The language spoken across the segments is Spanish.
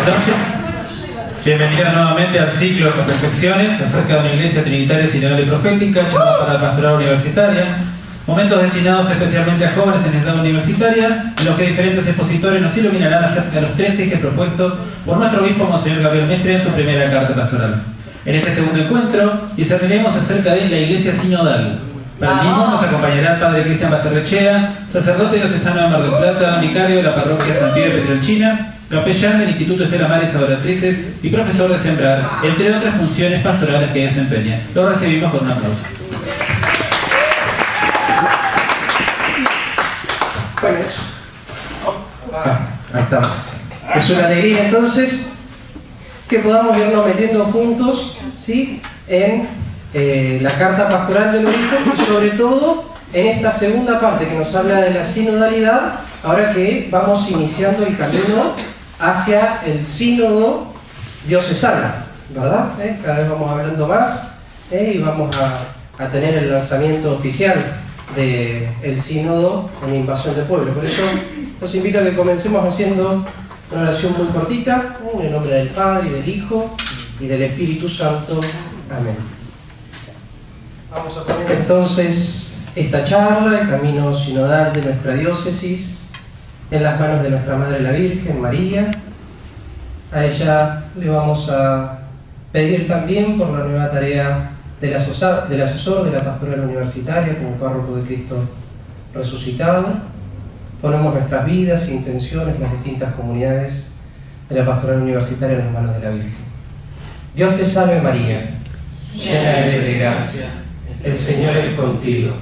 noches. Bienvenidos nuevamente al ciclo de reflexiones acerca de una iglesia trinitaria, sinodal y profética, llamada para la pastoral universitaria. Momentos destinados especialmente a jóvenes en edad universitaria, en los que diferentes expositores nos iluminarán acerca de los 3 ejes propuestos por nuestro obispo Monseñor Gabriel Mestre en su primera carta pastoral. En este segundo encuentro discerniremos acerca de la iglesia sinodal. Para el mismo nos acompañará el padre Cristian Basterrechea, sacerdote diocesano de Mar del Plata, vicario de la parroquia San Pío de Petrolchina, capellán del Instituto Estela Maris Adoratrices y profesor de Sembrar, entre otras funciones pastorales que desempeña. Lo recibimos con un aplauso. Bueno, ahí estamos. Es una alegría entonces que podamos irnos metiendo juntos, ¿sí?, en la carta pastoral del obispo y sobre todo en esta segunda parte que nos habla de la sinodalidad, ahora que vamos iniciando el camino hacia el sínodo diocesano, ¿verdad? Cada vez vamos hablando más y vamos a tener el lanzamiento oficial del sínodo en invasión de pueblo. Por eso los invito a que comencemos haciendo una oración muy cortita, en el nombre del Padre, y del Hijo, y del Espíritu Santo. Amén. Vamos a poner entonces esta charla, el camino sinodal de nuestra diócesis, en las manos de nuestra Madre la Virgen, María. A ella le vamos a pedir también por la nueva tarea del asesor de la pastoral universitaria como párroco de Cristo resucitado. Ponemos nuestras vidas e intenciones, las distintas comunidades de la pastoral universitaria en las manos de la Virgen. Dios te salve María, llena eres de gracia, el Señor es contigo.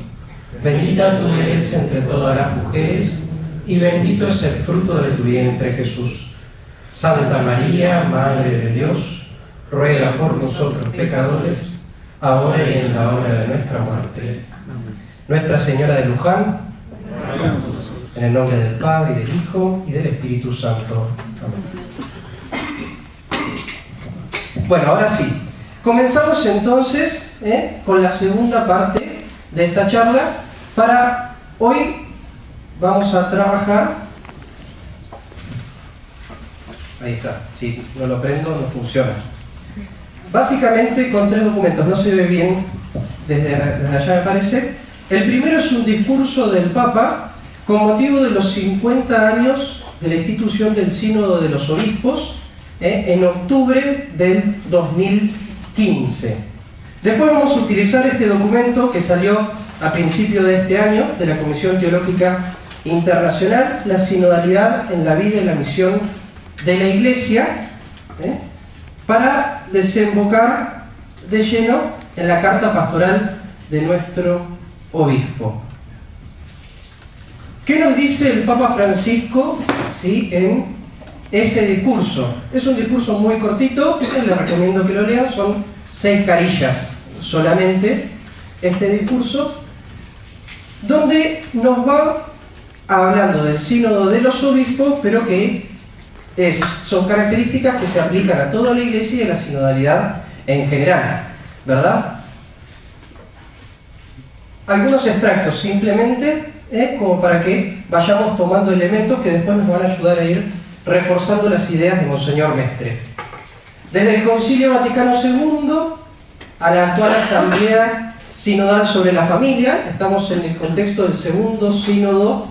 Bendita tú eres entre todas las mujeres, y bendito es el fruto de tu vientre Jesús. Santa María, Madre de Dios, ruega por nosotros pecadores, ahora y en la hora de nuestra muerte. Nuestra Señora de Luján, en el nombre del Padre, y del Hijo, y del Espíritu Santo. Amén. Bueno, ahora sí. Comenzamos entonces con la segunda parte de esta charla. Para hoy vamos a trabajar. Ahí está, si no lo prendo no funciona. Básicamente con 3 documentos, no se ve bien desde allá me parece. El primero es un discurso del Papa con motivo de los 50 años de la institución del Sínodo de los Obispos en octubre del 2015. Después vamos a utilizar este documento que salió a principio de este año de la Comisión Teológica Internacional, la sinodalidad en la vida y la misión de la Iglesia, para desembocar de lleno en la carta pastoral de nuestro obispo. ¿Qué nos dice el Papa Francisco, ¿sí?, en ese discurso? Es un discurso muy cortito, les recomiendo que lo lean, son 6 carillas solamente este discurso, donde nos va hablando del sínodo de los obispos, pero que son características que se aplican a toda la Iglesia y a la sinodalidad en general, ¿verdad? Algunos extractos simplemente, como para que vayamos tomando elementos que después nos van a ayudar a ir reforzando las ideas de Monseñor Mestre. Desde el Concilio Vaticano II a la actual Asamblea Sinodal sobre la Familia, estamos en el contexto del segundo sínodo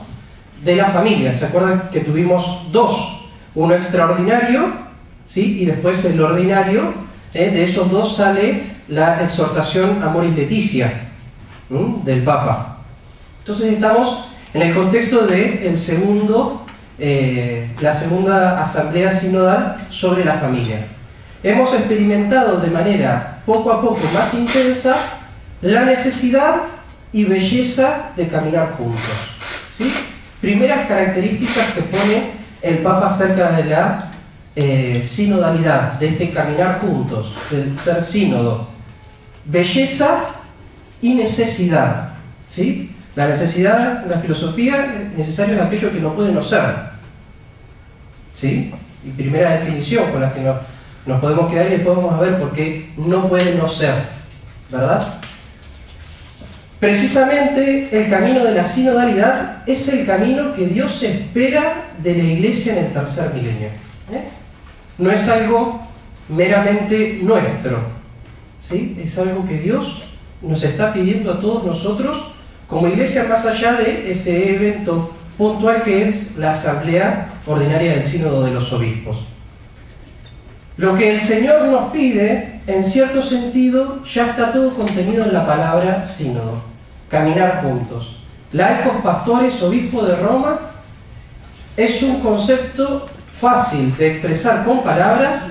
de la familia. ¿Se acuerdan que tuvimos 2? Uno extraordinario, ¿sí?, y después el ordinario. De esos 2 sale la exhortación Amoris Laetitia del Papa. Entonces estamos en el contexto de la segunda Asamblea Sinodal sobre la familia. Hemos experimentado de manera poco a poco más intensa la necesidad y belleza de caminar juntos, ¿sí? Primeras características que pone el Papa acerca de la sinodalidad, de este caminar juntos, del ser sínodo: belleza y necesidad, ¿sí? La necesidad en la filosofía, necesario es aquello que no puede no ser, ¿sí? Y primera definición con la que nos podemos quedar, y después vamos a ver por qué no puede no ser, ¿verdad? Precisamente el camino de la sinodalidad es el camino que Dios espera de la Iglesia en el tercer milenio. no es algo meramente nuestro, ¿sí? Es algo que Dios nos está pidiendo a todos nosotros como iglesia, más allá de ese evento puntual que es la asamblea ordinaria del Sínodo de los Obispos. Lo que el Señor nos pide, en cierto sentido, ya está todo contenido en la palabra sínodo, caminar juntos. Laicos, pastores, obispo de Roma, es un concepto fácil de expresar con palabras,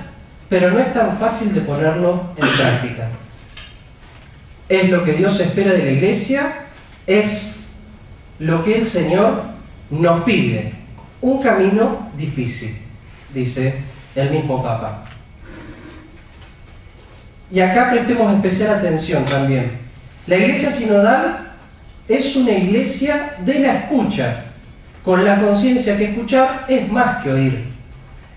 pero no es tan fácil de ponerlo en práctica. Es lo que Dios espera de la iglesia, es lo que el Señor nos pide. Un camino difícil, dice el mismo Papa. Y acá prestemos especial atención también. La iglesia sinodal es una iglesia de la escucha, con la conciencia que escuchar es más que oír.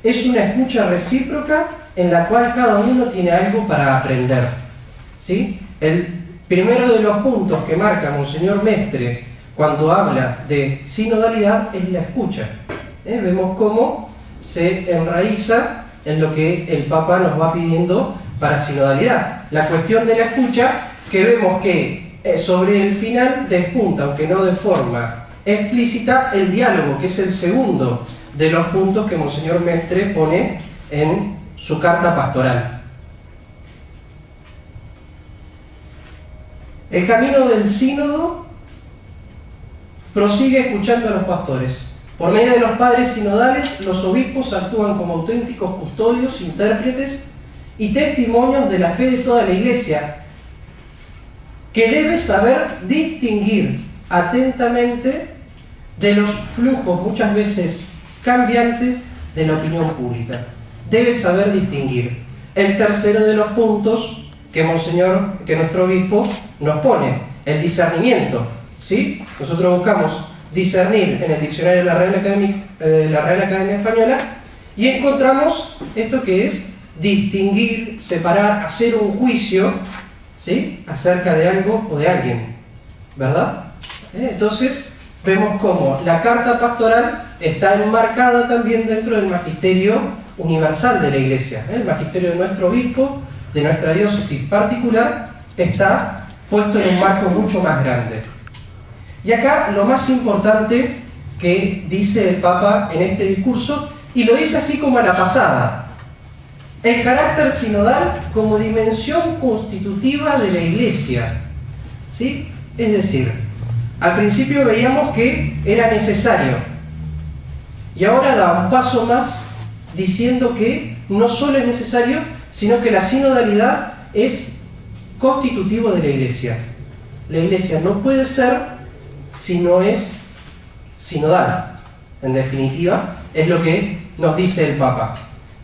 Es una escucha recíproca en la cual cada uno tiene algo para aprender, ¿sí? El primero de los puntos que marca Monseñor Mestre cuando habla de sinodalidad es la escucha. Vemos cómo se enraiza en lo que el Papa nos va pidiendo para sinodalidad. La cuestión de la escucha, que vemos que sobre el final despunta, aunque no de forma explícita, el diálogo, que es el segundo de los puntos que Monseñor Mestre pone en su carta pastoral. El camino del sínodo prosigue escuchando a los pastores. Por medio de los padres sinodales, los obispos actúan como auténticos custodios, intérpretes y testimonios de la fe de toda la iglesia, que debe saber distinguir atentamente de los flujos muchas veces cambiantes de la opinión pública. Debe saber distinguir. El tercero de los puntos que nuestro obispo nos pone, el discernimiento, ¿sí? Nosotros buscamos discernir en el diccionario de la Real Academia Española y encontramos esto que es distinguir, separar, hacer un juicio, ¿sí?, acerca de algo o de alguien, ¿verdad? Entonces vemos cómo la carta pastoral está enmarcada también dentro del magisterio universal de la Iglesia. El magisterio de nuestro obispo, de nuestra diócesis particular, está puesto en un marco mucho más grande. Y acá lo más importante que dice el Papa en este discurso, y lo dice así como a la pasada: el carácter sinodal como dimensión constitutiva de la Iglesia, ¿sí? Es decir, al principio veíamos que era necesario, y ahora da un paso más diciendo que no solo es necesario, sino que la sinodalidad es constitutivo de la Iglesia. La Iglesia no puede ser si no es sinodal. En definitiva, es lo que nos dice el Papa.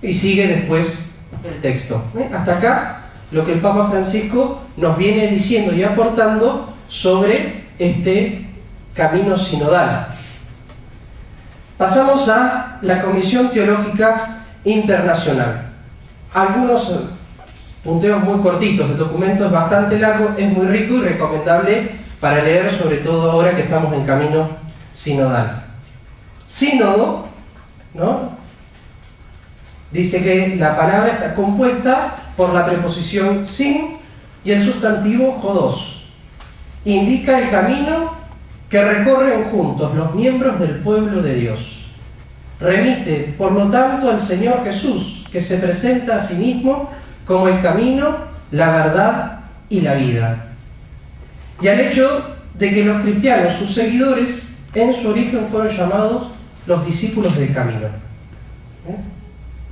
Y sigue después el texto. Hasta acá, lo que el Papa Francisco nos viene diciendo y aportando sobre este camino sinodal. Pasamos a la Comisión Teológica Internacional. Algunos punteos muy cortitos, el documento es bastante largo, es muy rico y recomendable para leer, sobre todo ahora que estamos en camino sinodal. Sínodo, ¿no?, dice que la palabra está compuesta por la preposición sin y el sustantivo hodos. Indica el camino que recorren juntos los miembros del pueblo de Dios. Remite, por lo tanto, al Señor Jesús, que se presenta a sí mismo como el camino, la verdad y la vida. Y al hecho de que los cristianos, sus seguidores, en su origen fueron llamados los discípulos del camino.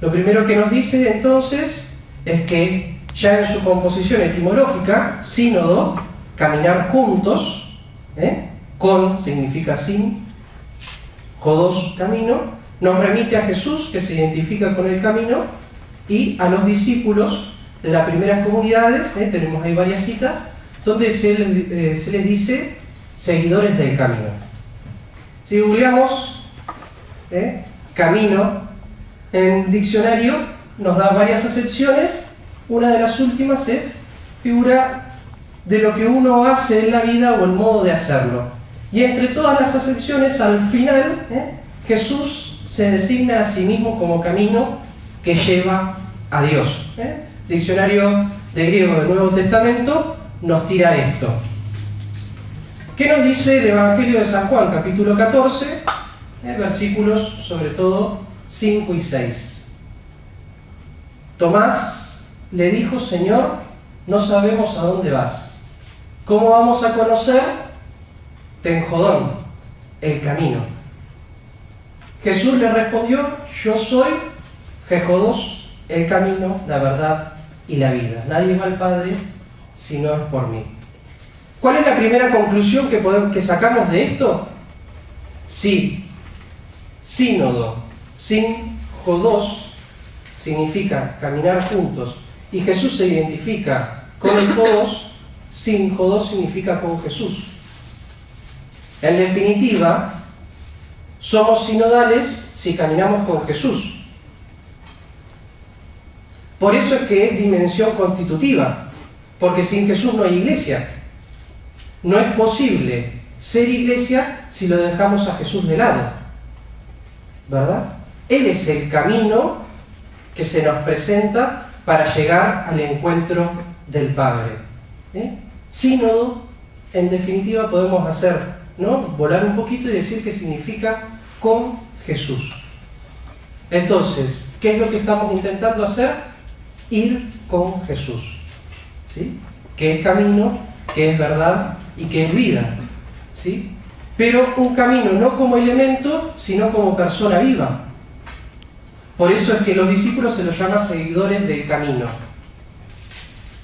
Lo primero que nos dice entonces es que ya en su composición etimológica, sínodo, caminar juntos, con significa sin, hodos, camino, nos remite a Jesús, que se identifica con el camino, y a los discípulos de las primeras comunidades, tenemos ahí varias citas, donde se les dice seguidores del camino. Si googleamos camino en diccionario, nos da varias acepciones. Una de las últimas es figura de lo que uno hace en la vida o el modo de hacerlo. Y entre todas las acepciones, al final, Jesús se designa a sí mismo como camino, que lleva a Dios. Diccionario de griego del Nuevo Testamento nos tira esto. ¿Qué nos dice el Evangelio de San Juan, capítulo 14, versículos sobre todo 5 y 6? Tomás le dijo: Señor, no sabemos a dónde vas. ¿Cómo vamos a conocer? Ten Jodón, el camino. Jesús le respondió: yo soy Jejodos, el camino, la verdad y la vida. Nadie va al Padre si no es por mí. ¿Cuál es la primera conclusión que sacamos de esto? Sí, sínodo sin Jodos significa caminar juntos, y Jesús se identifica con el Jodos, sin Jodos significa con Jesús. En definitiva, somos sinodales si caminamos con Jesús. Por eso es que es dimensión constitutiva, porque sin Jesús no hay iglesia. No es posible ser iglesia si lo dejamos a Jesús de lado, ¿verdad? Él es el camino que se nos presenta para llegar al encuentro del Padre. Sínodo, en definitiva, podemos hacer, ¿no?, volar un poquito y decir que significa con Jesús. Entonces, ¿qué es lo que estamos intentando hacer? Ir con Jesús, ¿sí? Que es camino, que es verdad y que es vida, ¿sí? Pero un camino no como elemento, sino como persona viva. Por eso es que los discípulos se los llama seguidores del camino.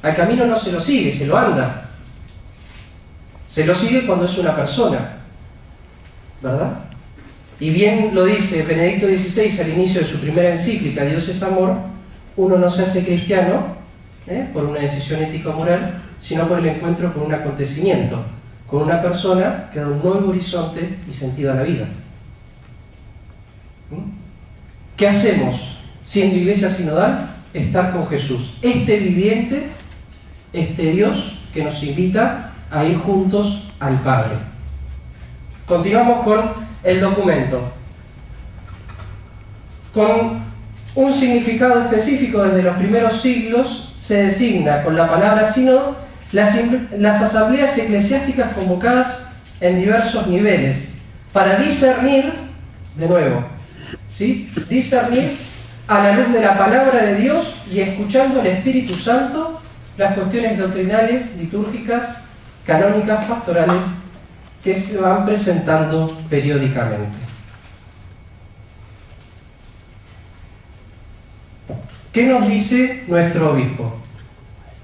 Al camino no se lo sigue, se lo anda. Se lo sigue cuando es una persona, ¿verdad? Y bien lo dice Benedicto XVI al inicio de su primera encíclica, Dios es amor: uno no se hace cristiano por una decisión ético-moral, sino por el encuentro con un acontecimiento, con una persona que da un nuevo horizonte y sentido a la vida. ¿Qué hacemos siendo iglesia sinodal? Estar con Jesús, este viviente, este Dios que nos invita a ir juntos al Padre. Continuamos con el documento. Con un significado específico desde los primeros siglos, se designa con la palabra sínodo las asambleas eclesiásticas convocadas en diversos niveles para discernir, de nuevo, ¿sí?, discernir a la luz de la palabra de Dios y escuchando al Espíritu Santo las cuestiones doctrinales, litúrgicas, canónicas, pastorales que se van presentando periódicamente. ¿Qué nos dice nuestro obispo?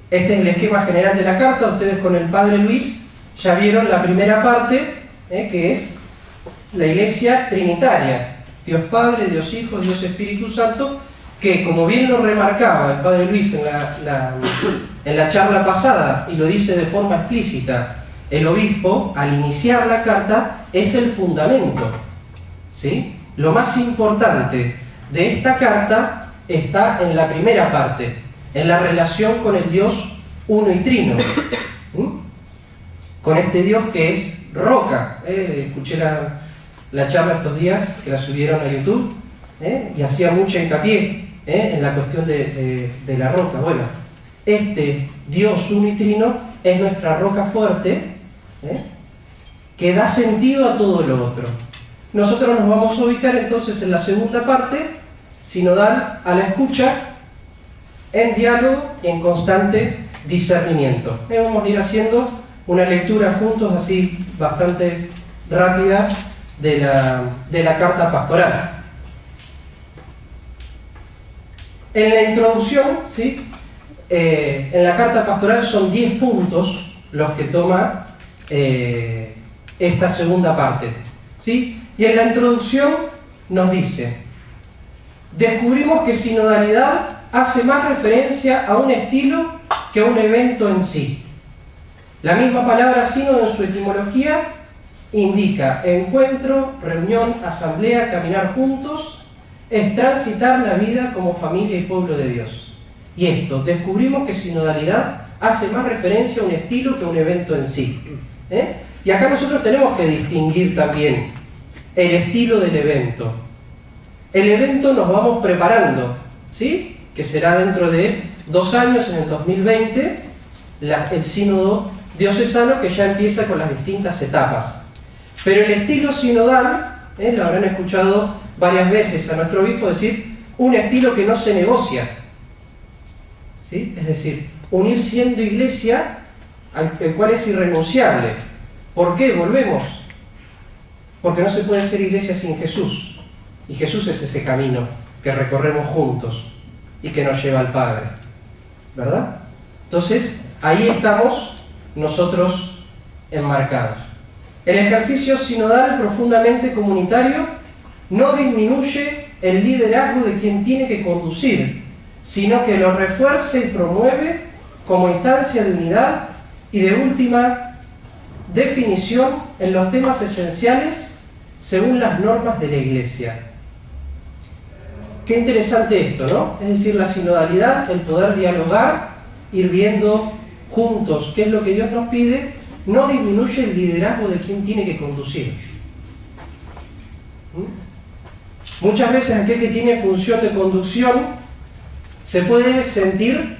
Este es el esquema general de la carta. Ustedes con el Padre Luis ya vieron la primera parte, que es la Iglesia Trinitaria. Dios Padre, Dios Hijo, Dios Espíritu Santo, que como bien lo remarcaba el Padre Luis en la charla pasada, y lo dice de forma explícita el obispo al iniciar la carta, es el fundamento, ¿sí? Lo más importante de esta carta está en la primera parte, en la relación con el Dios uno y trino, con este Dios que es roca. Escuché la charla estos días, que la subieron a YouTube, y hacía mucho hincapié en la cuestión de la roca. Bueno, este Dios uno y trino es nuestra roca fuerte, que da sentido a todo lo otro. Nosotros nos vamos a ubicar entonces en la segunda parte, sinodal a la escucha, en diálogo y en constante discernimiento. Vamos a ir haciendo una lectura juntos así bastante rápida de la carta pastoral. En la introducción, ¿sí?, en la carta pastoral son 10 puntos los que toma esta segunda parte, ¿sí? Y en la introducción nos dice: descubrimos que sinodalidad hace más referencia a un estilo que a un evento en sí. La misma palabra sínodo en su etimología indica encuentro, reunión, asamblea, caminar juntos, es transitar la vida como familia y pueblo de Dios. Y esto, descubrimos que sinodalidad hace más referencia a un estilo que a un evento en sí. Y acá nosotros tenemos que distinguir también el estilo del evento. El evento nos vamos preparando, ¿sí? Que será dentro de 2 años, en el 2020, el sínodo diocesano, que ya empieza con las distintas etapas. Pero el estilo sinodal, lo habrán escuchado varias veces a nuestro obispo decir, un estilo que no se negocia, ¿sí? Es decir, unir siendo iglesia, el cual es irrenunciable. ¿Por qué? Volvemos. Porque no se puede ser iglesia sin Jesús. Y Jesús es ese camino que recorremos juntos y que nos lleva al Padre. ¿Verdad? Entonces, ahí estamos nosotros enmarcados. El ejercicio sinodal profundamente comunitario no disminuye el liderazgo de quien tiene que conducir, sino que lo refuerza y promueve como instancia de unidad y de última definición en los temas esenciales según las normas de la Iglesia. Qué interesante esto, ¿no? Es decir, la sinodalidad, el poder dialogar, ir viendo juntos qué es lo que Dios nos pide, no disminuye el liderazgo de quien tiene que conducir. Muchas veces aquel que tiene función de conducción se puede sentir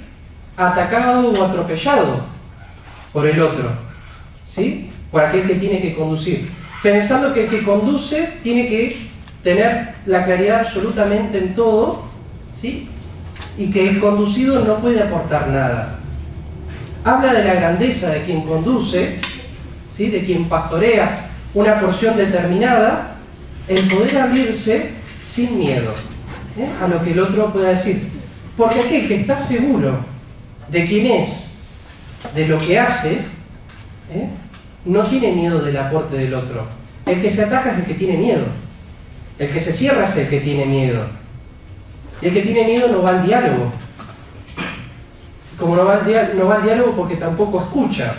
atacado o atropellado por el otro, ¿sí? Por aquel que tiene que conducir, pensando que el que conduce tiene que tener la claridad absolutamente en todo, ¿sí? Y que el conducido no puede aportar nada. Habla de la grandeza de quien conduce, ¿sí? De quien pastorea una porción determinada, el poder abrirse sin miedo, a lo que el otro pueda decir. Porque aquel que está seguro de quién es, de lo que hace, no tiene miedo del aporte del otro. El que se ataja es el que tiene miedo. El que se cierra es el que tiene miedo. Y el que tiene miedo no va al diálogo. Como no va al diálogo porque tampoco escucha.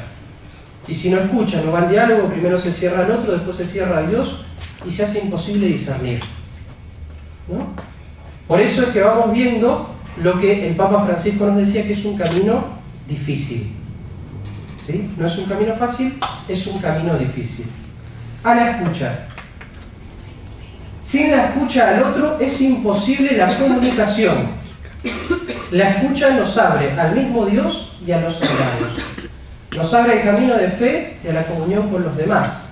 Y si no escucha, no va al diálogo, primero se cierra al otro, después se cierra a Dios y se hace imposible discernir, ¿no? Por eso es que vamos viendo lo que el Papa Francisco nos decía, que es un camino difícil, ¿sí? No es un camino fácil, es un camino difícil. A la escucha. Sin la escucha al otro es imposible la comunicación. La escucha nos abre al mismo Dios y a los sagrados. Nos abre el camino de fe y a la comunión con los demás.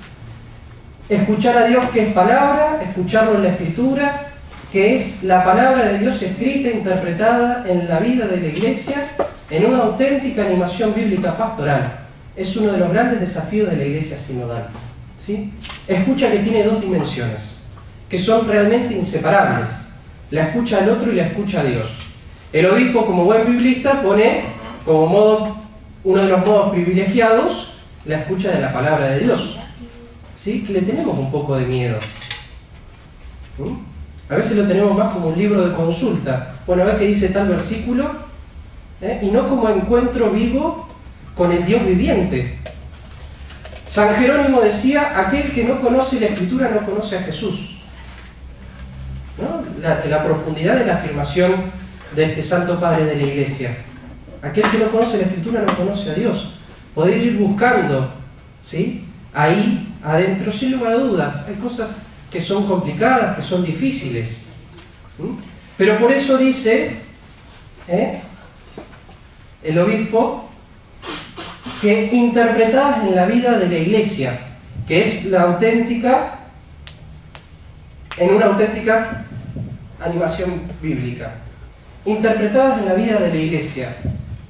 Escuchar a Dios, que es palabra, escucharlo en la Escritura, que es la palabra de Dios escrita e interpretada en la vida de la Iglesia, en una auténtica animación bíblica pastoral. Es uno de los grandes desafíos de la Iglesia sinodal, ¿sí? Escucha que tiene 2 dimensiones, que son realmente inseparables: la escucha al otro y la escucha a Dios. El obispo, como buen biblista, pone como uno de los modos privilegiados la escucha de la palabra de Dios, ¿sí? Que le tenemos un poco de miedo. A veces lo tenemos más como un libro de consulta. Bueno, a ver qué dice tal versículo, y no como encuentro vivo con el Dios viviente. San Jerónimo decía, aquel que no conoce la Escritura no conoce a Jesús, ¿no? La profundidad de la afirmación de este Santo Padre de la Iglesia. Aquel que no conoce la Escritura no conoce a Dios. Poder ir buscando, ¿sí? Ahí adentro, sin lugar a dudas. Hay cosas que son complicadas, que son difíciles, ¿sí? Pero por eso dice el obispo que interpretadas en la vida de la Iglesia, que es la auténtica, en una auténtica animación bíblica, interpretadas en la vida de la Iglesia.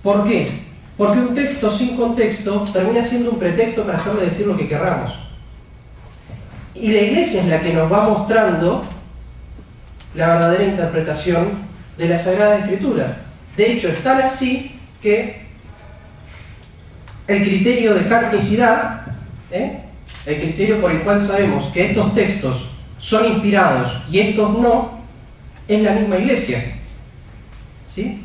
¿Por qué? Porque un texto sin contexto termina siendo un pretexto para hacerle decir lo que querramos. Y la Iglesia es la que nos va mostrando la verdadera interpretación de la Sagrada Escritura. De hecho, es tan así que el criterio de canonicidad, el criterio por el cual sabemos que estos textos son inspirados y estos no, es la misma Iglesia, ¿sí?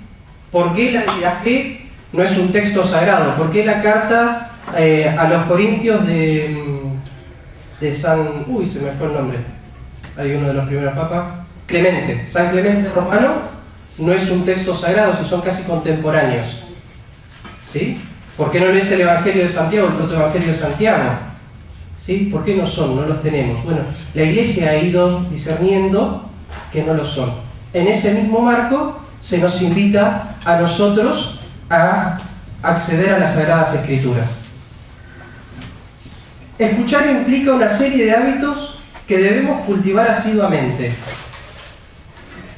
¿Por qué la Didaché no es un texto sagrado? ¿Por qué la carta a los Corintios de San... Uy, se me fue el nombre. Hay uno de los primeros papas. Clemente. San Clemente Romano no es un texto sagrado, si son casi contemporáneos, ¿sí? ¿Por qué no lees el Evangelio de Santiago, el protoevangelio de Santiago? ¿Sí? ¿Por qué no son? No los tenemos. Bueno, la Iglesia ha ido discerniendo que no lo son. En ese mismo marco se nos invita a nosotros a acceder a las Sagradas Escrituras. Escuchar implica una serie de hábitos que debemos cultivar asiduamente.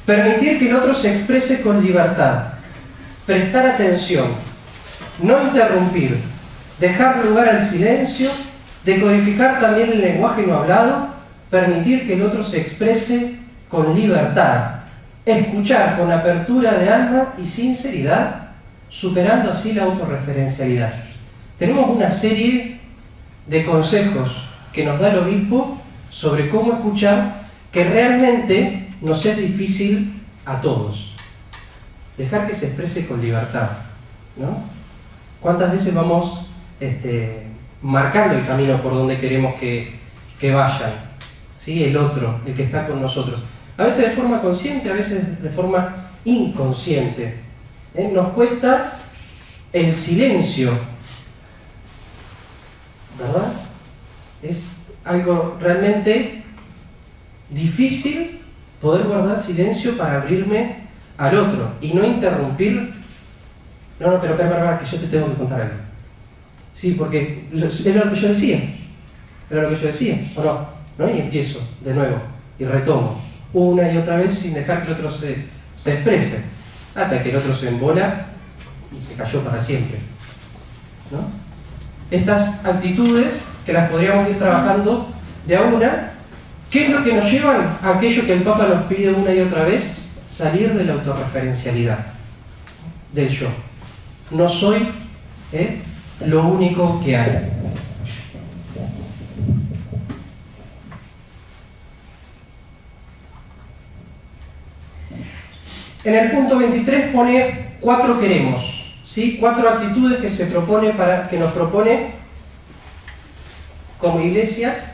Permitir que el otro se exprese con libertad, prestar atención, no interrumpir, dejar lugar al silencio, decodificar también el lenguaje no hablado, permitir que el otro se exprese con libertad, escuchar con apertura de alma y sinceridad, superando así la autorreferencialidad. Tenemos una serie de consejos que nos da el obispo sobre cómo escuchar, que realmente nos es difícil a todos. Dejar que se exprese con libertad, ¿no? ¿Cuántas veces vamos marcando el camino por donde queremos que vayan? ¿Sí? El otro, el que está con nosotros. A veces de forma consciente, a veces de forma inconsciente. Nos cuesta el silencio, ¿verdad? Es algo realmente difícil poder guardar silencio para abrirme al otro y no interrumpir. No, pero espera, que yo te tengo que contar algo. Sí, porque es lo que yo decía. Era lo que yo decía, ¿o no? Y empiezo de nuevo y retomo una y otra vez sin dejar que el otro se exprese, hasta que el otro se embola y se cayó para siempre, ¿no? Estas actitudes que las podríamos ir trabajando de a una, ¿qué es lo que nos llevan a aquello que el Papa nos pide una y otra vez? Salir de la autorreferencialidad, del yo. No soy lo único que hay. En el punto 23 pone 4 queremos, ¿sí? 4 actitudes que que nos propone como iglesia.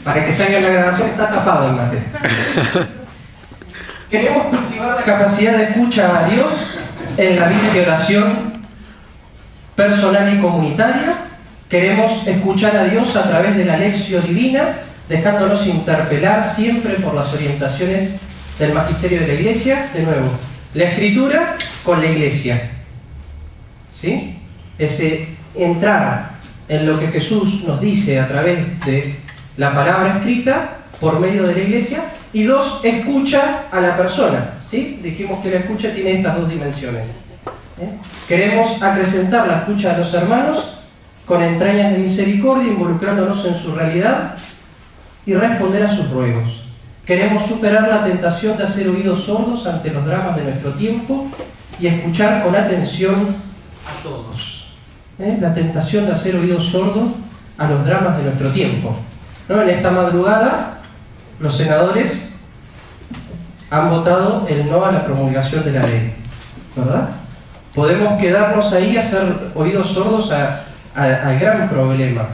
Para que salga la grabación, está tapado el mate. Queremos cultivar la capacidad de escucha a Dios en la vida de oración personal y comunitaria. Queremos escuchar a Dios a través de la lección divina, dejándonos interpelar siempre por las orientaciones del magisterio de la Iglesia. De nuevo, la Escritura con la Iglesia, ¿sí? Ese entrar en lo que Jesús nos dice a través de la palabra escrita por medio de la Iglesia. Y 2, escucha a la persona, ¿sí? Dijimos que la escucha tiene estas 2 dimensiones. Queremos acrecentar la escucha a los hermanos con entrañas de misericordia, involucrándonos en su realidad y responder a sus ruegos. Queremos superar la tentación de hacer oídos sordos ante los dramas de nuestro tiempo y escuchar con atención a todos. La tentación de hacer oídos sordos a los dramas de nuestro tiempo, ¿no? En esta madrugada, los senadores han votado el no a la promulgación de la ley, ¿verdad? Podemos quedarnos ahí a hacer oídos sordos al gran problema,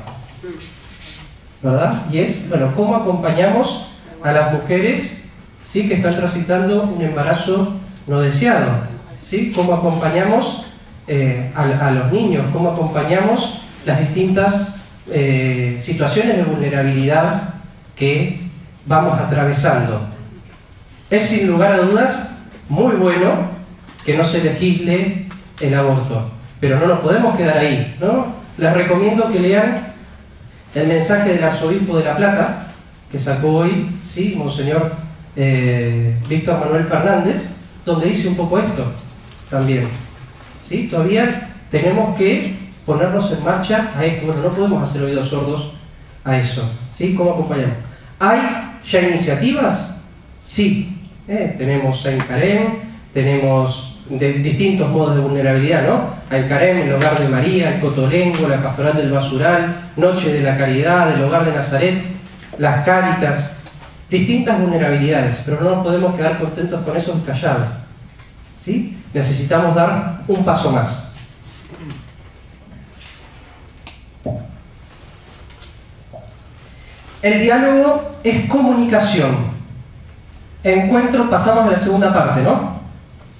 ¿verdad? Y es, bueno, ¿cómo acompañamos a las mujeres, ¿sí?, que están transitando un embarazo no deseado? ¿Sí? ¿Cómo acompañamos a los niños? ¿Cómo acompañamos las distintas situaciones de vulnerabilidad que vamos atravesando? Es sin lugar a dudas muy bueno que no se legisle el aborto, pero no nos podemos quedar ahí, ¿no? Les recomiendo que lean el mensaje del arzobispo de La Plata, que sacó hoy, ¿sí?, Monseñor Víctor Manuel Fernández, donde dice un poco esto también, ¿sí? Todavía tenemos que ponernos en marcha a esto. Bueno, no podemos hacer oídos sordos a eso, ¿sí? ¿Cómo acompañamos? ¿Hay ya iniciativas? Sí. Tenemos Saint Carême, tenemos de distintos modos de vulnerabilidad, ¿no? El Carême, el Hogar de María, el Cotolengo, la Pastoral del Basural, Noche de la Caridad, el Hogar de Nazaret, las Cáritas, distintas vulnerabilidades, pero no nos podemos quedar contentos con eso callados, ¿sí? Necesitamos dar un paso más. El diálogo es comunicación. Encuentro, pasamos a la segunda parte, ¿no?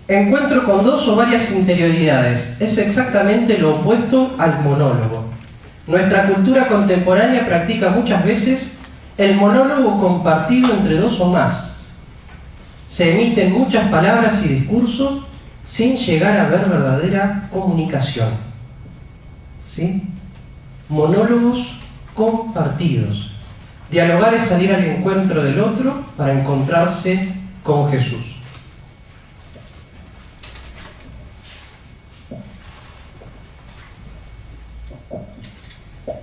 Encuentro con 2 o varias interioridades. Es exactamente lo opuesto al monólogo. Nuestra cultura contemporánea practica muchas veces el monólogo compartido entre 2 o más. se emiten muchas palabras y discursos sin llegar a haber verdadera comunicación. ¿Sí? Monólogos compartidos. Dialogar es salir al encuentro del otro para encontrarse con Jesús.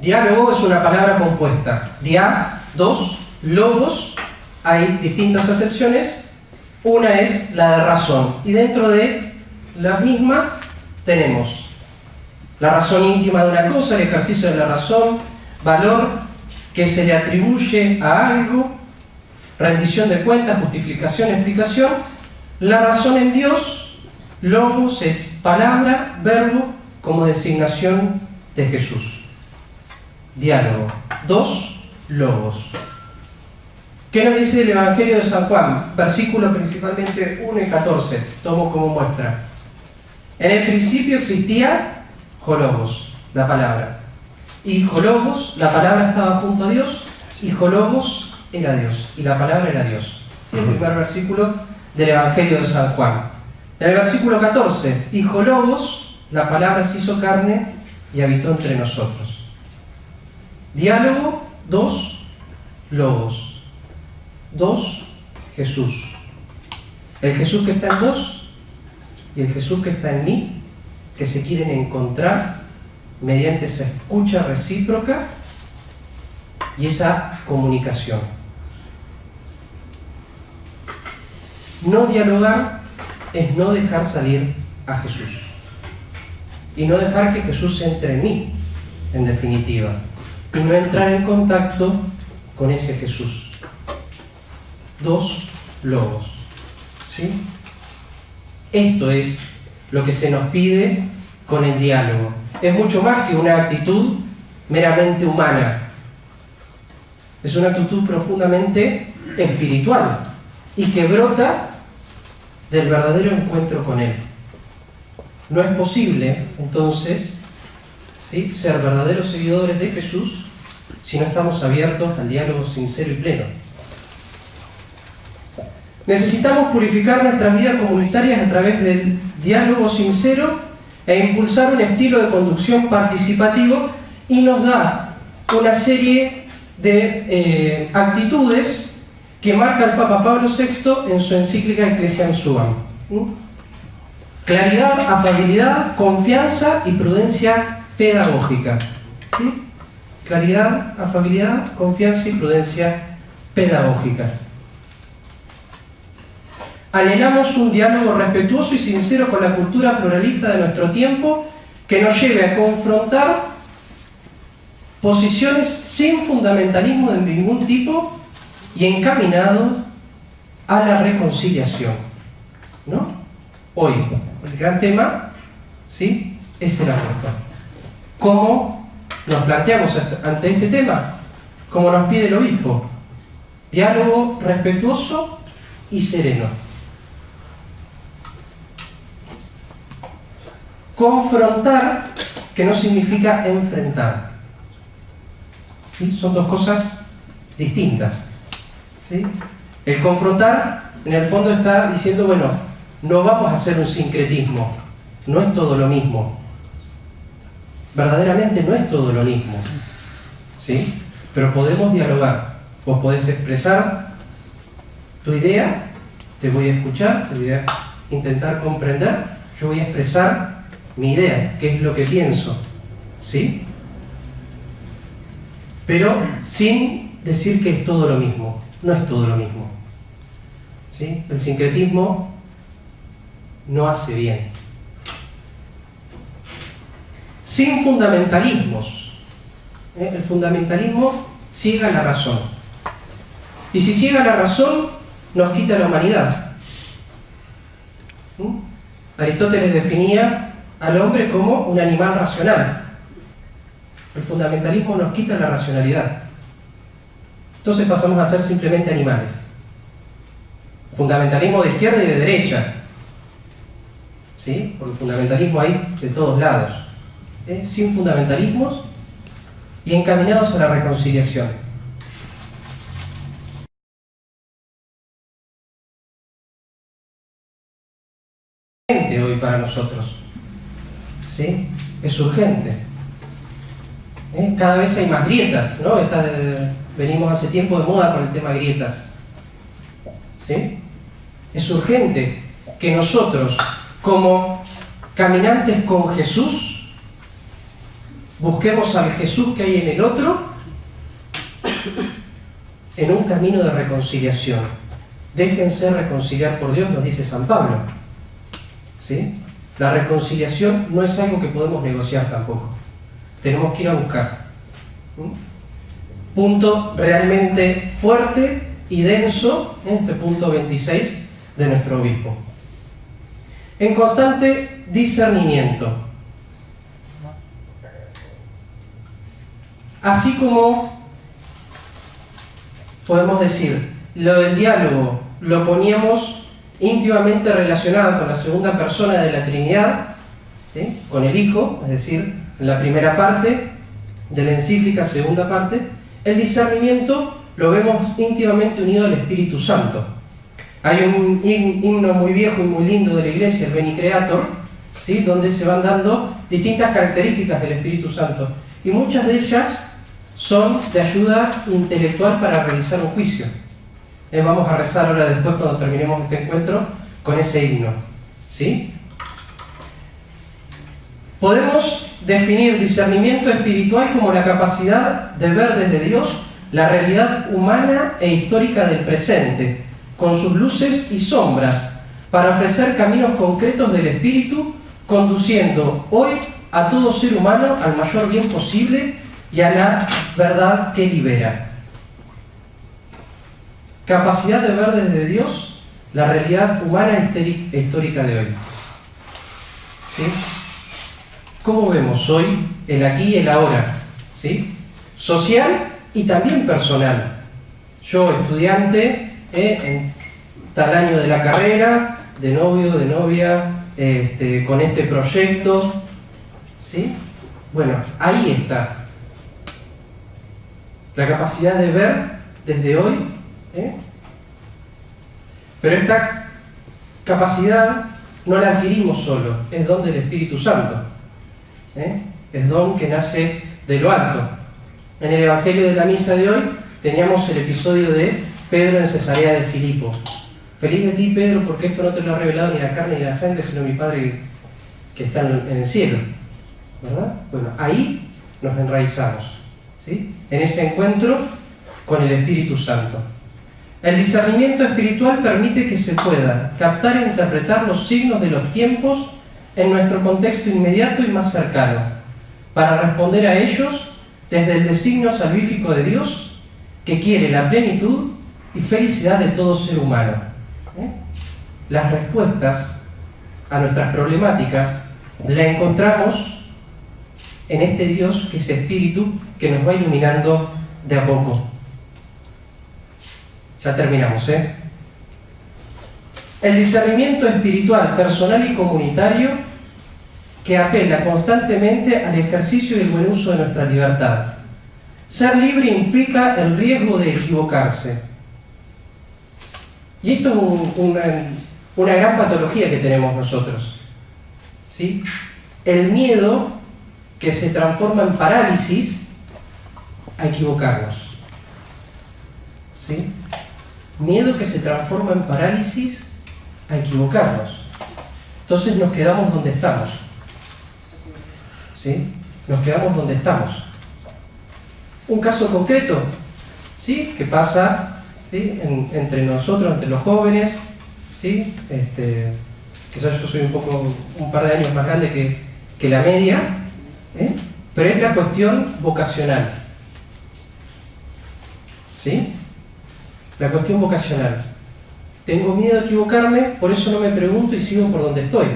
Diálogo es una palabra compuesta. Dia, dos, logos, hay distintas acepciones. Una es la de razón. Y dentro de las mismas tenemos la razón íntima de una cosa, el ejercicio de la razón, valor que se le atribuye a algo, rendición de cuentas, justificación, explicación. La razón en Dios, logos, es palabra, verbo, como designación de Jesús. Diálogo. Dos, logos. ¿Qué nos dice el Evangelio de San Juan? Versículos principalmente 1 y 14. Tomo como muestra. En el principio existía Hologos, la palabra. Y Hologos, la palabra estaba junto a Dios, y Hologos era Dios, y la palabra era Dios. Es el primer versículo del Evangelio de San Juan. En el versículo 14, y Hologos, la palabra se hizo carne y habitó entre nosotros. Diálogo, dos, logos. Dos, Jesús. El Jesús que está en vos y el Jesús que está en mí, que se quieren encontrar mediante esa escucha recíproca y esa comunicación. No dialogar es no dejar salir a Jesús y no dejar que Jesús entre en mí, en definitiva, y no entrar en contacto con ese Jesús. Dos logos. ¿Sí? Esto es lo que se nos pide con el diálogo. Es mucho más que una actitud meramente humana. Es una actitud profundamente espiritual y que brota del verdadero encuentro con Él. No es posible, entonces, ¿sí?, ser verdaderos seguidores de Jesús si no estamos abiertos al diálogo sincero y pleno. Necesitamos purificar nuestras vidas comunitarias a través del diálogo sincero e impulsar un estilo de conducción participativo, y nos da una serie de actitudes que marca el Papa Pablo VI en su encíclica Ecclesiam Suam. Claridad, afabilidad, confianza y prudencia pedagógica. ¿Sí? Claridad, afabilidad, confianza y prudencia pedagógica. Anhelamos un diálogo respetuoso y sincero con la cultura pluralista de nuestro tiempo, que nos lleve a confrontar posiciones sin fundamentalismo de ningún tipo y encaminado a la reconciliación. ¿No? Hoy, el gran tema, ¿sí?, es el aborto. ¿Cómo nos planteamos ante este tema? Como nos pide el obispo: diálogo respetuoso y sereno. Confrontar, que no significa enfrentar. ¿Sí? Son dos cosas distintas. ¿Sí? El confrontar, en el fondo, está diciendo, bueno, no vamos a hacer un sincretismo, no es todo lo mismo. Verdaderamente no es todo lo mismo. ¿Sí? Pero podemos dialogar. Vos podés expresar tu idea, te voy a escuchar, te voy a intentar comprender, yo voy a expresar mi idea, qué es lo que pienso, ¿sí? Pero sin decir que es todo lo mismo. No es todo lo mismo, ¿sí? El sincretismo no hace bien. Sin fundamentalismos. El fundamentalismo ciega la razón. Y si ciega la razón, nos quita la humanidad. Aristóteles definía al hombre como un animal racional. El fundamentalismo nos quita la racionalidad. Entonces pasamos a ser simplemente animales. Fundamentalismo de izquierda y de derecha. ¿Sí? Porque el fundamentalismo hay de todos lados. Sin fundamentalismos y encaminados a la reconciliación. para nosotros. ¿Sí? Es urgente. Cada vez hay más grietas, ¿no? Venimos hace tiempo de moda con el tema grietas. ¿Sí? Es urgente que nosotros, como caminantes con Jesús, busquemos al Jesús que hay en el otro en un camino de reconciliación. Déjense reconciliar por Dios, nos dice San Pablo. ¿Sí? La reconciliación no es algo que podemos negociar tampoco. Tenemos que ir a buscar. Punto realmente fuerte y denso en este punto 26 de nuestro obispo. En constante discernimiento. Así como podemos decir, lo del diálogo lo poníamos íntimamente relacionado con la segunda persona de la Trinidad, ¿sí? Con el Hijo, es decir, en la primera parte de la encíclica, segunda parte, el discernimiento lo vemos íntimamente unido al Espíritu Santo. Hay un himno muy viejo y muy lindo de la Iglesia, el Veni Creator, ¿sí? Donde se van dando distintas características del Espíritu Santo, y muchas de ellas son de ayuda intelectual para realizar un juicio. Vamos a rezar ahora después, cuando terminemos este encuentro, con ese himno, ¿sí? Podemos definir discernimiento espiritual como la capacidad de ver desde Dios la realidad humana e histórica del presente, con sus luces y sombras, para ofrecer caminos concretos del espíritu, conduciendo hoy a todo ser humano al mayor bien posible y a la verdad que libera. Capacidad de ver desde Dios la realidad humana e histórica de hoy. ¿Sí? ¿Cómo vemos hoy el aquí y el ahora? ¿Sí? Social y también personal. Yo, estudiante, en tal año de la carrera, de novio, de novia, con este proyecto, ¿sí? Bueno, ahí está la capacidad de ver desde hoy, pero esta capacidad no la adquirimos solo, es don del Espíritu Santo, es don que nace de lo alto. En el Evangelio de la Misa de hoy teníamos el episodio de Pedro en Cesarea de Filipo. Feliz de ti, Pedro, porque esto no te lo ha revelado ni la carne ni la sangre, sino mi Padre que está en el cielo. ¿Verdad? Bueno, ahí nos enraizamos, ¿sí? En ese encuentro con el Espíritu Santo. El discernimiento espiritual permite que se pueda captar e interpretar los signos de los tiempos en nuestro contexto inmediato y más cercano, para responder a ellos desde el designio salvífico de Dios, que quiere la plenitud y felicidad de todo ser humano. Las respuestas a nuestras problemáticas las encontramos en este Dios que es Espíritu, que nos va iluminando de a poco. Ya terminamos, El discernimiento espiritual, personal y comunitario, que apela constantemente al ejercicio y el buen uso de nuestra libertad. Ser libre implica el riesgo de equivocarse. Y esto es una gran patología que tenemos nosotros, ¿sí? El miedo que se transforma en parálisis a equivocarnos, ¿sí? Miedo que se transforma en parálisis a equivocarnos. Entonces nos quedamos donde estamos, ¿sí? Nos quedamos donde estamos. Un caso concreto, ¿sí? Que pasa, ¿sí? Entre nosotros, entre los jóvenes, ¿sí? Quizás yo soy un par de años más grande que la media, pero es la cuestión vocacional, ¿sí? La cuestión vocacional. Tengo miedo a equivocarme, por eso no me pregunto y sigo por donde estoy.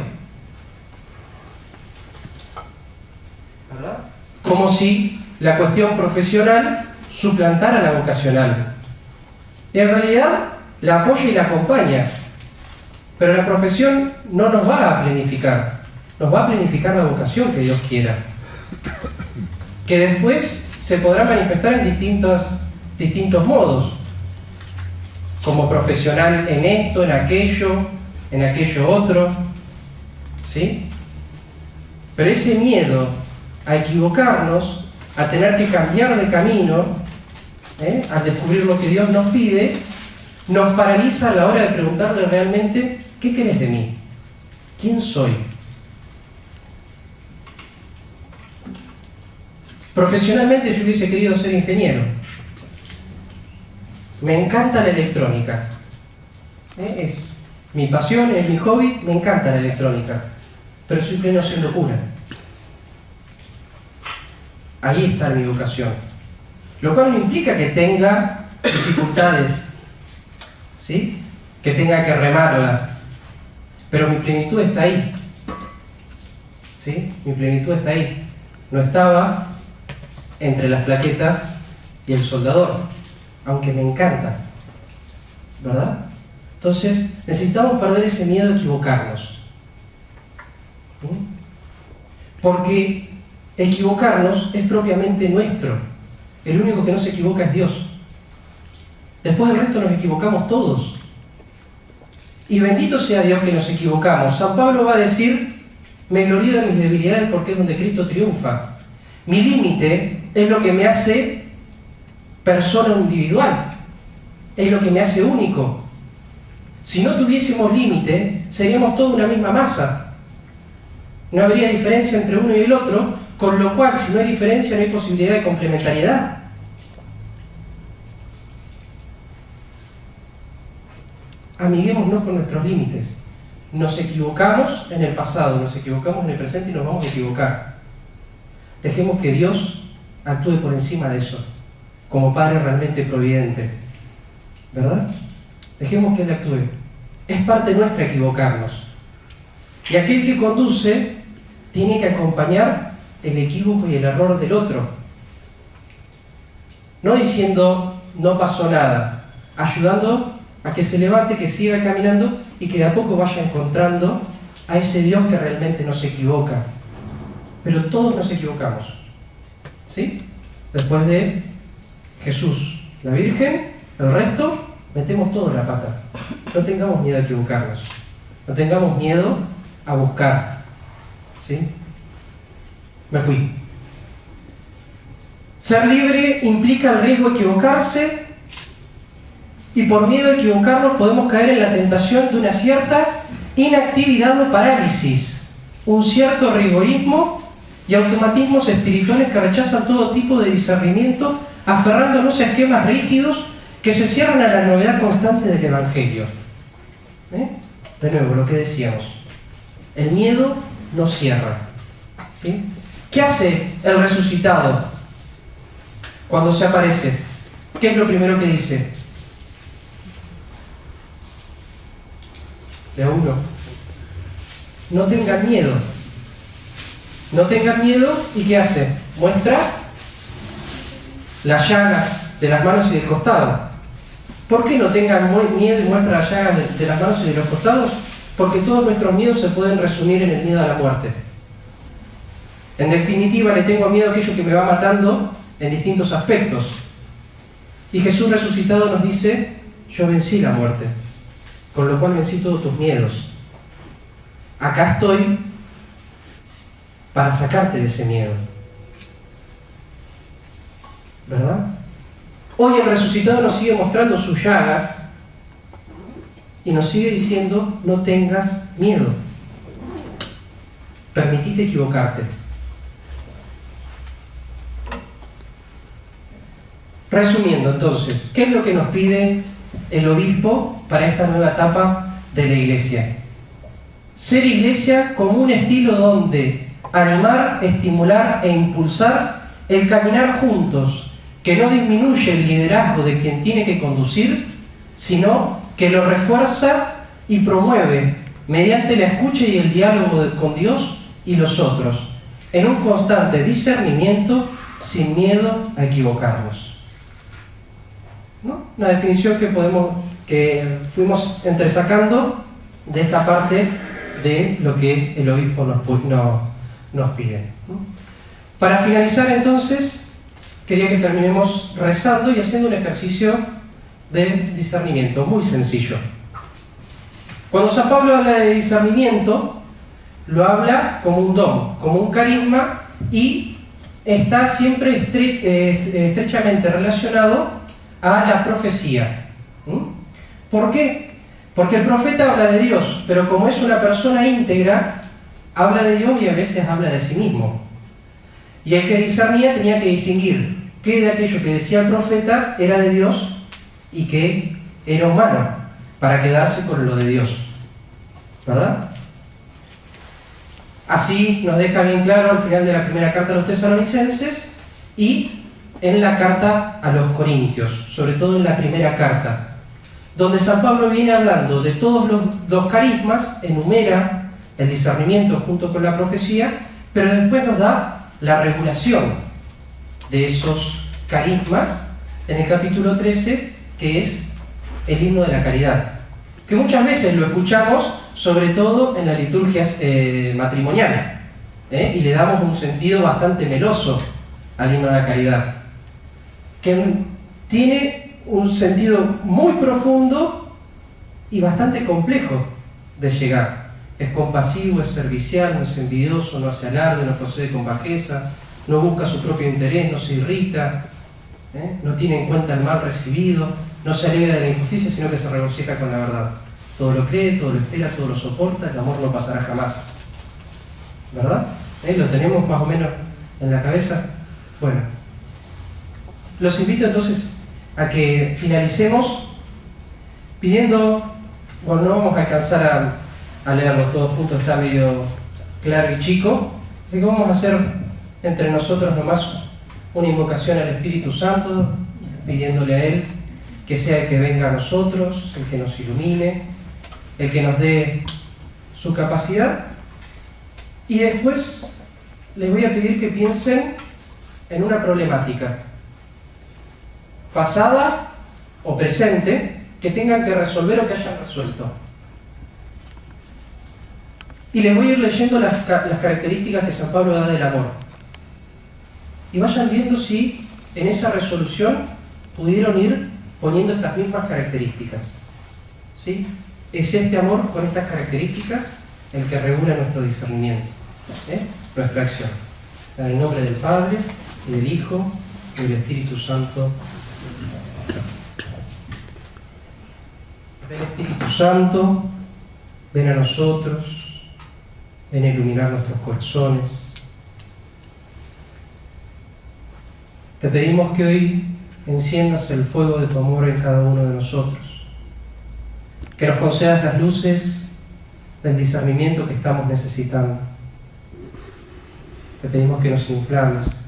¿Verdad? Como si la cuestión profesional suplantara la vocacional. Y en realidad la apoya y la acompaña. Pero la profesión no nos va a planificar. Nos va a planificar la vocación que Dios quiera. Que después se podrá manifestar en distintos modos. Como profesional en esto, en aquello otro. ¿sí? Pero ese miedo a equivocarnos, a tener que cambiar de camino, al descubrir lo que Dios nos pide, nos paraliza a la hora de preguntarle realmente, ¿qué querés de mí? ¿Quién soy? Profesionalmente yo hubiese querido ser ingeniero. Me encanta la electrónica. Es mi pasión, es mi hobby, me encanta la electrónica. Pero soy pleno sin locura. Ahí está mi vocación. Lo cual no implica que tenga dificultades, ¿sí? Que tenga que remarla. Pero mi plenitud está ahí. ¿Sí? Mi plenitud está ahí. No estaba entre las plaquetas y el soldador, aunque me encanta, ¿verdad? Entonces, necesitamos perder ese miedo a equivocarnos. ¿Sí? Porque equivocarnos es propiamente nuestro. El único que no se equivoca es Dios. Después del resto nos equivocamos todos. Y bendito sea Dios que nos equivocamos. San Pablo va a decir, me glorío de mis debilidades porque es donde Cristo triunfa. Mi límite es lo que me hace persona individual. Es lo que me hace único. Si no tuviésemos límite, seríamos toda una misma masa. No habría diferencia entre uno y el otro, con lo cual, si no hay diferencia, no hay posibilidad de complementariedad. Amiguémonos con nuestros límites. Nos equivocamos en el pasado, nos equivocamos en el presente y nos vamos a equivocar. Dejemos que Dios actúe por encima de eso, como Padre realmente providente. ¿Verdad? Dejemos que Él actúe. Es parte nuestra equivocarnos. Y aquel que conduce tiene que acompañar el equívoco y el error del otro. No diciendo, no pasó nada, ayudando a que se levante, que siga caminando y que de a poco vaya encontrando a ese Dios que realmente no se equivoca. Pero todos nos equivocamos. ¿Sí? Después de Jesús, la Virgen, el resto, metemos todo en la pata. No tengamos miedo a equivocarnos. No tengamos miedo a buscar. ¿Sí? Me fui. Ser libre implica el riesgo de equivocarse y por miedo a equivocarnos podemos caer en la tentación de una cierta inactividad o parálisis, un cierto rigorismo y automatismos espirituales que rechazan todo tipo de discernimiento, aferrándonos a esquemas rígidos que se cierran a la novedad constante del Evangelio. De nuevo, lo que decíamos. El miedo nos cierra. ¿Sí? ¿Qué hace el resucitado cuando se aparece? ¿Qué es lo primero que dice? De a uno. No tengan miedo. No tengan miedo, ¿y qué hace? Muestra las llagas de las manos y del costado. ¿Por qué no tengan miedo y muestra las llagas de las manos y de los costados? Porque todos nuestros miedos se pueden resumir en el miedo a la muerte. En definitiva, le tengo miedo a aquello que me va matando en distintos aspectos. Y Jesús resucitado nos dice, yo vencí la muerte, con lo cual vencí todos tus miedos. Acá estoy para sacarte de ese miedo. ¿Verdad? Hoy el resucitado nos sigue mostrando sus llagas y nos sigue diciendo, no tengas miedo. Permitite equivocarte. Resumiendo entonces, ¿qué es lo que nos pide el obispo para esta nueva etapa de la iglesia? Ser iglesia como un estilo donde animar, estimular e impulsar el caminar juntos, que no disminuye el liderazgo de quien tiene que conducir, sino que lo refuerza y promueve mediante la escucha y el diálogo con Dios y los otros, en un constante discernimiento sin miedo a equivocarnos. ¿No? Una definición que fuimos entresacando de esta parte de lo que el obispo nos pide. ¿No? Para finalizar entonces, quería que terminemos rezando y haciendo un ejercicio de discernimiento muy sencillo. Cuando San Pablo habla de discernimiento, lo habla como un don, como un carisma, y está siempre estrechamente relacionado a la profecía. ¿Por qué? Porque el profeta habla de Dios, pero como es una persona íntegra, habla de Dios y a veces habla de sí mismo. Y el que discernía tenía que distinguir qué de aquello que decía el profeta era de Dios y qué era humano, para quedarse con lo de Dios. ¿Verdad? Así nos deja bien claro al final de la primera carta a los tesalonicenses y en la carta a los corintios, sobre todo en la primera carta, donde San Pablo viene hablando de todos los carismas, enumera el discernimiento junto con la profecía, pero después nos da la regulación de esos carismas en el capítulo 13, que es el himno de la caridad, que muchas veces lo escuchamos sobre todo en la liturgia matrimonial, y le damos un sentido bastante meloso al himno de la caridad, que tiene un sentido muy profundo y bastante complejo de llegar. Es compasivo, es servicial, no es envidioso, no hace alarde, no procede con bajeza, no busca su propio interés, no se irrita, no tiene en cuenta el mal recibido, no se alegra de la injusticia, sino que se regocija con la verdad. Todo lo cree, todo lo espera, todo lo soporta, el amor no pasará jamás. ¿Verdad? ¿Lo tenemos más o menos en la cabeza? Bueno, los invito entonces a que finalicemos pidiendo, bueno, no vamos a alcanzar a leerlo todos juntos, está medio claro y chico, así que vamos a hacer entre nosotros nomás una invocación al Espíritu Santo, pidiéndole a Él que sea el que venga a nosotros, el que nos ilumine, el que nos dé su capacidad. Y después les voy a pedir que piensen en una problemática pasada o presente que tengan que resolver o que hayan resuelto. Y les voy a ir leyendo las características que San Pablo da del amor. Y vayan viendo si en esa resolución pudieron ir poniendo estas mismas características. ¿Sí? Es este amor con estas características el que regula nuestro discernimiento, nuestra acción. En el nombre del Padre, y del Hijo, y del Espíritu Santo. Ven Espíritu Santo, ven a nosotros, ven a iluminar nuestros corazones. Te pedimos que hoy enciendas el fuego de tu amor en cada uno de nosotros, que nos concedas las luces del discernimiento que estamos necesitando. Te pedimos que nos inflames,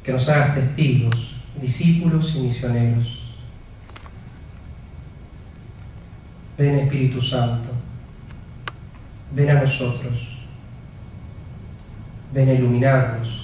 que nos hagas testigos, discípulos y misioneros. Ven Espíritu Santo, ven a nosotros, ven a iluminarnos.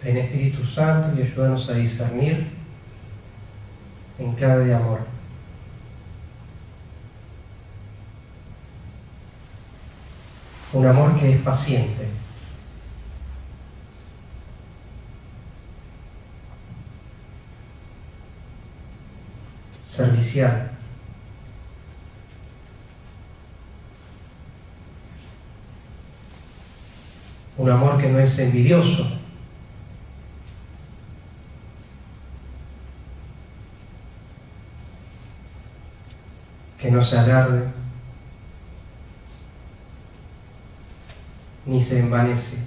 Ven Espíritu Santo y ayúdanos a discernir en clave de amor. Un amor que es paciente. Servicial. Un amor que no es envidioso. Que no se alarde, ni se envanece.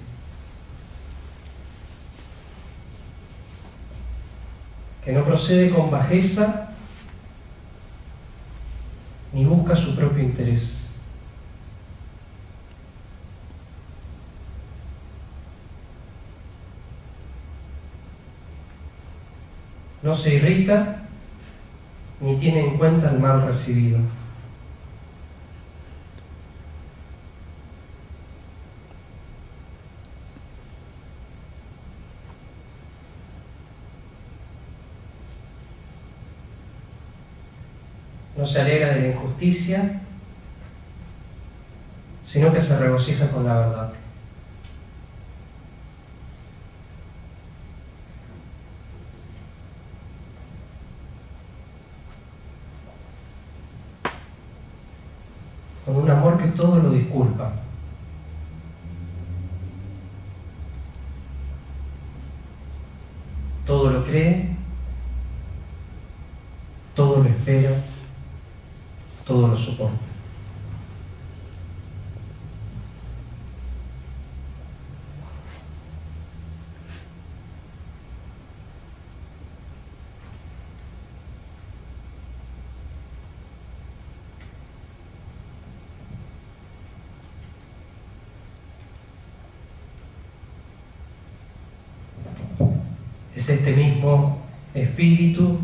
Que no procede con bajeza, ni busca su propio interés. No se irrita, ni tiene en cuenta el mal recibido. no se alegra de la injusticia, sino que se regocija con la verdad. Con un amor que todo lo disculpa. Todo lo cree, todo lo espera, todo lo soporta. Es este mismo Espíritu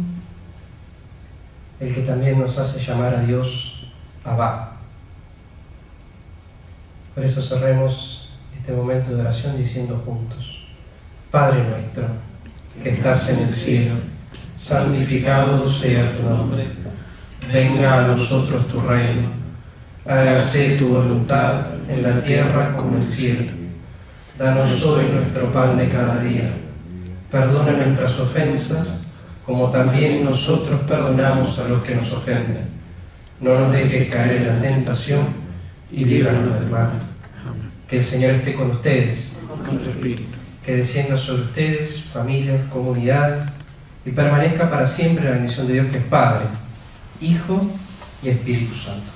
el que también nos hace llamar a Dios Abba. Por eso cerremos este momento de oración diciendo juntos: Padre nuestro, que estás en el cielo, santificado sea tu nombre. Venga a nosotros tu reino. Hágase tu voluntad en la tierra como en el cielo. Danos hoy nuestro pan de cada día. Perdona nuestras ofensas, como también nosotros perdonamos a los que nos ofenden. No nos dejes caer en la tentación y líbranos del mal. Que el Señor esté con ustedes, con tu espíritu. Que descienda sobre ustedes, familias, comunidades, y permanezca para siempre la bendición de Dios, que es Padre, Hijo y Espíritu Santo.